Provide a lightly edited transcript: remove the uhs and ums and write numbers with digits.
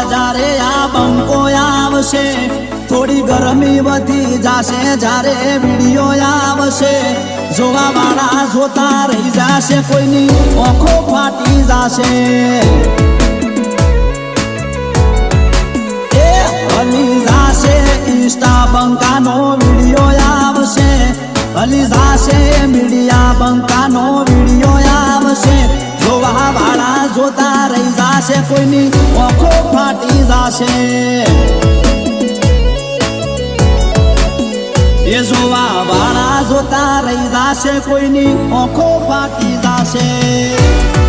जारे आ बंको आवशे थोड़ी गरमी वधी जाशे जारे वीडियो आवशे जोवा वाला जोता रही जाशे कोईनी आँखों फाटी जाशे हली जाशे इंस्टा बंकानो वीडियो आवशे हली जाशे मीडिया बंकानो वीडियो आवशे जोवा वाला जोता रही जाशे कोईनी आँखों फाटी जाशे ये जोवा वाला जोता रही जाशे कोईनी आँखों फाटी जाशे।